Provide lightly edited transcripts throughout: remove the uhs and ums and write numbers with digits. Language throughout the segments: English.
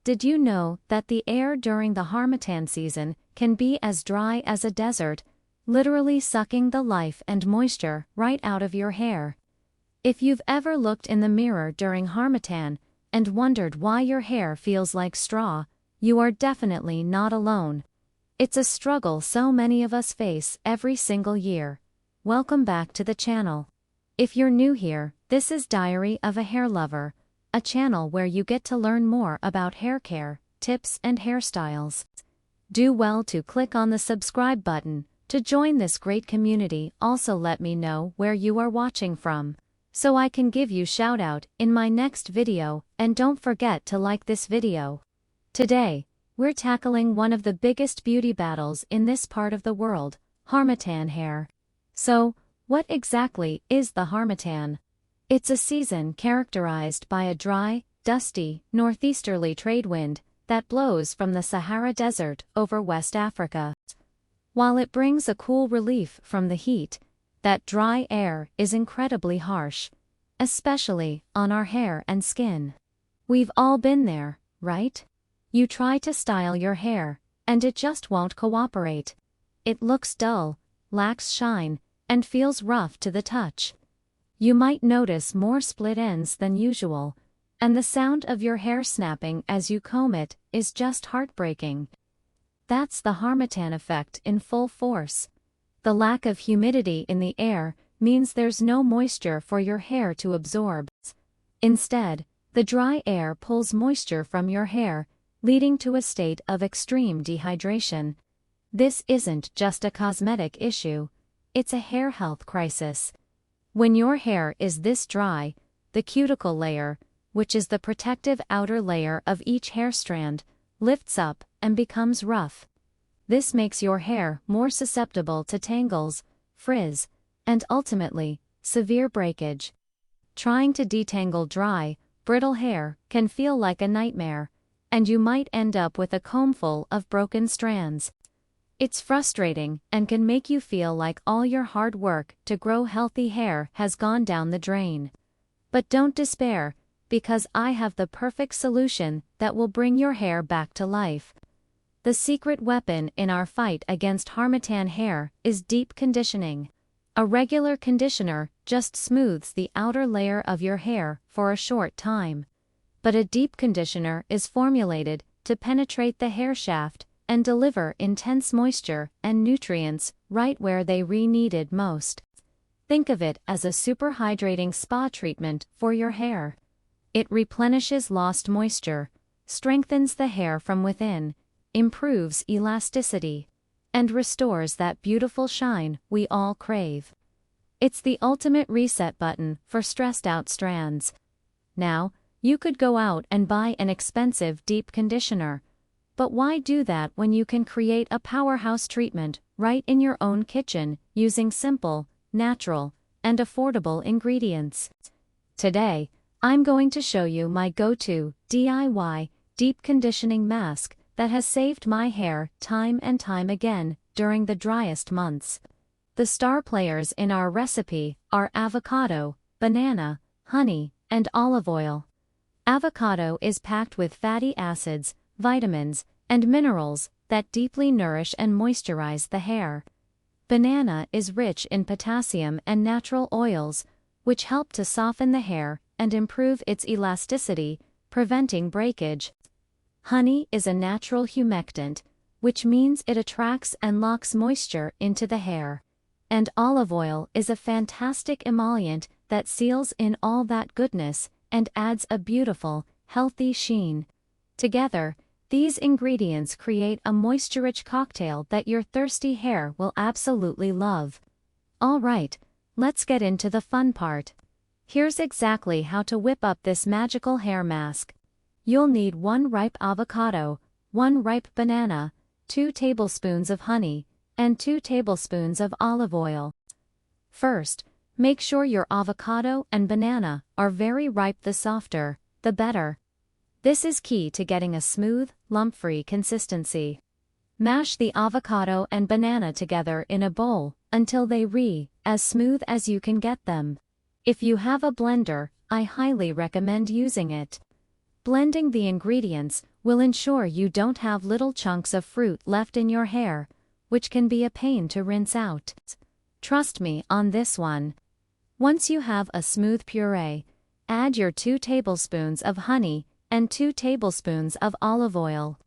Did you know that the air during the Harmattan season can be as dry as a desert, literally sucking the life and moisture right out of your hair? If you've ever looked in the mirror during Harmattan and wondered why your hair feels like straw, you are definitely not alone. It's a struggle so many of us face every single year. Welcome back to the channel. If you're new here, this is Diary of a Hair Lover, a channel where you get to learn more about hair care, tips and hairstyles. Do well to click on the subscribe button to join this great community. Also let me know where you are watching from, so I can give you shout out in my next video, and don't forget to like this video. Today, we're tackling one of the biggest beauty battles in this part of the world, Harmattan hair. So, what exactly is the Harmattan? It's a season characterized by a dry, dusty, northeasterly trade wind that blows from the Sahara Desert over West Africa. While it brings a cool relief from the heat, that dry air is incredibly harsh, especially on our hair and skin. We've all been there, right? You try to style your hair, and it just won't cooperate. It looks dull, lacks shine, and feels rough to the touch. You might notice more split ends than usual, and the sound of your hair snapping as you comb it is just heartbreaking. That's the Harmattan effect in full force. The lack of humidity in the air means there's no moisture for your hair to absorb. Instead, the dry air pulls moisture from your hair, leading to a state of extreme dehydration. This isn't just a cosmetic issue, it's a hair health crisis. When your hair is this dry, the cuticle layer, which is the protective outer layer of each hair strand, lifts up and becomes rough. This makes your hair more susceptible to tangles, frizz, and ultimately, severe breakage. Trying to detangle dry, brittle hair can feel like a nightmare, and you might end up with a comb full of broken strands. It's frustrating and can make you feel like all your hard work to grow healthy hair has gone down the drain. But don't despair, because I have the perfect solution that will bring your hair back to life. The secret weapon in our fight against Harmattan hair is deep conditioning. A regular conditioner just smooths the outer layer of your hair for a short time. But a deep conditioner is formulated to penetrate the hair shaft and deliver intense moisture and nutrients right where they needed most. Think of it as a super hydrating spa treatment for your hair. It replenishes lost moisture, strengthens the hair from within, improves elasticity, and restores that beautiful shine we all crave. It's the ultimate reset button for stressed out strands. Now, you could go out and buy an expensive deep conditioner, but why do that when you can create a powerhouse treatment right in your own kitchen using simple, natural, and affordable ingredients? Today, I'm going to show you my go-to DIY deep conditioning mask that has saved my hair time and time again during the driest months. The star players in our recipe are avocado, banana, honey, and olive oil. Avocado is packed with fatty acids, vitamins, and minerals that deeply nourish and moisturize the hair. Banana is rich in potassium and natural oils, which help to soften the hair and improve its elasticity, preventing breakage. Honey is a natural humectant, which means it attracts and locks moisture into the hair. And olive oil is a fantastic emollient that seals in all that goodness and adds a beautiful, healthy sheen. Together, these ingredients create a moisture-rich cocktail that your thirsty hair will absolutely love. Alright, let's get into the fun part. Here's exactly how to whip up this magical hair mask. You'll need 1 ripe avocado, 1 ripe banana, 2 tablespoons of honey, and 2 tablespoons of olive oil. First, make sure your avocado and banana are very ripe. The softer, the better. This is key to getting a smooth, lump-free consistency. Mash the avocado and banana together in a bowl until they as smooth as you can get them. If you have a blender, I highly recommend using it. Blending the ingredients will ensure you don't have little chunks of fruit left in your hair, which can be a pain to rinse out. Trust me on this one. Once you have a smooth puree, add your 2 tablespoons of honey and 2 tablespoons of olive oil.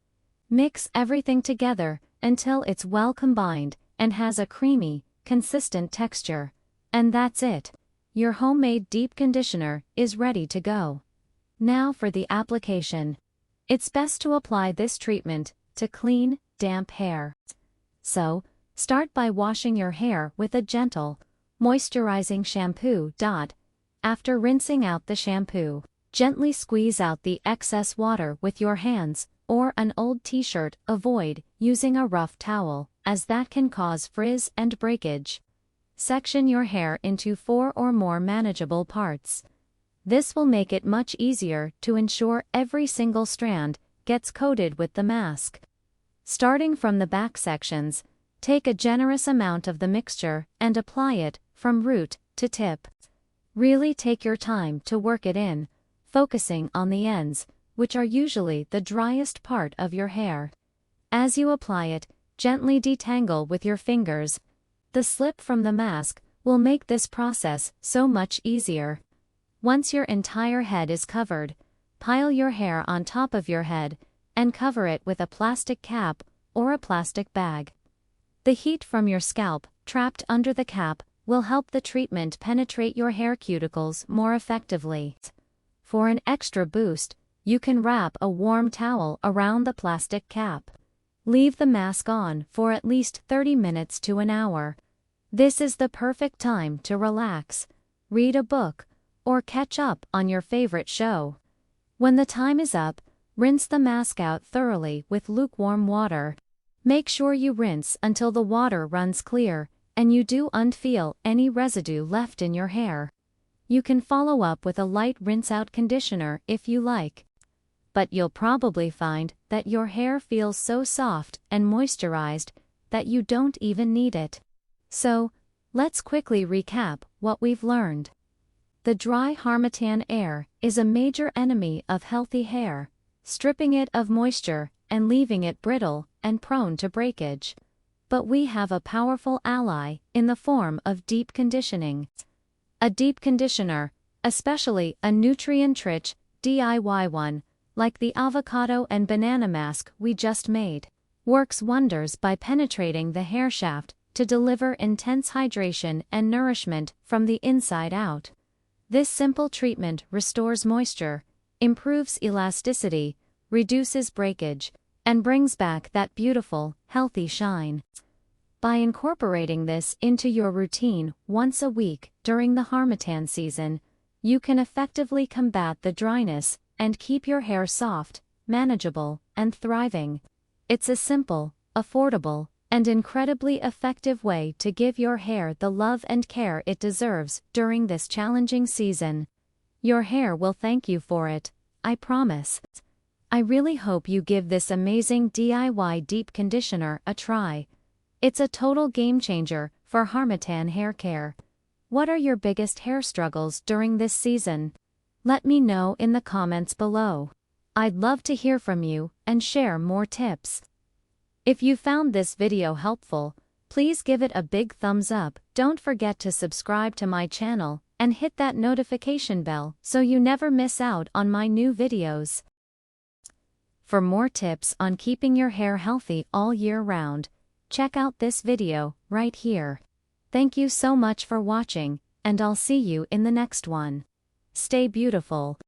Mix everything together until it's well combined and has a creamy, consistent texture. And that's it. Your homemade deep conditioner is ready to go. Now for the application. It's best to apply this treatment to clean, damp hair. So, start by washing your hair with a gentle, moisturizing shampoo. After rinsing out the shampoo, gently squeeze out the excess water with your hands or an old t-shirt. Avoid using a rough towel, as that can cause frizz and breakage. Section your hair into 4 or more manageable parts. This will make it much easier to ensure every single strand gets coated with the mask. Starting from the back sections, take a generous amount of the mixture and apply it from root to tip. Really take your time to work it in, focusing on the ends, which are usually the driest part of your hair. As you apply it, gently detangle with your fingers. The slip from the mask will make this process so much easier. Once your entire head is covered, pile your hair on top of your head and cover it with a plastic cap or a plastic bag. The heat from your scalp, trapped under the cap, will help the treatment penetrate your hair cuticles more effectively. For an extra boost, you can wrap a warm towel around the plastic cap. Leave the mask on for at least 30 minutes to an hour. This is the perfect time to relax, read a book, or catch up on your favorite show. When the time is up, rinse the mask out thoroughly with lukewarm water. Make sure you rinse until the water runs clear, and you don't feel any residue left in your hair. You can follow up with a light rinse-out conditioner if you like. But you'll probably find that your hair feels so soft and moisturized that you don't even need it. So, let's quickly recap what we've learned. The dry Harmattan air is a major enemy of healthy hair, stripping it of moisture and leaving it brittle and prone to breakage. But we have a powerful ally in the form of deep conditioning. A deep conditioner, especially a nutrient-rich, DIY one, like the avocado and banana mask we just made, works wonders by penetrating the hair shaft to deliver intense hydration and nourishment from the inside out. This simple treatment restores moisture, improves elasticity, reduces breakage, and brings back that beautiful, healthy shine. By incorporating this into your routine once a week during the Harmattan season, you can effectively combat the dryness and keep your hair soft, manageable, and thriving. It's a simple, affordable, and incredibly effective way to give your hair the love and care it deserves during this challenging season. Your hair will thank you for it, I promise. I really hope you give this amazing DIY deep conditioner a try. It's a total game changer for Harmattan hair care. What are your biggest hair struggles during this season? Let me know in the comments below. I'd love to hear from you and share more tips. If you found this video helpful, please give it a big thumbs up. Don't forget to subscribe to my channel and hit that notification bell so you never miss out on my new videos. For more tips on keeping your hair healthy all year round, check out this video right here. Thank you so much for watching, and I'll see you in the next one. Stay beautiful.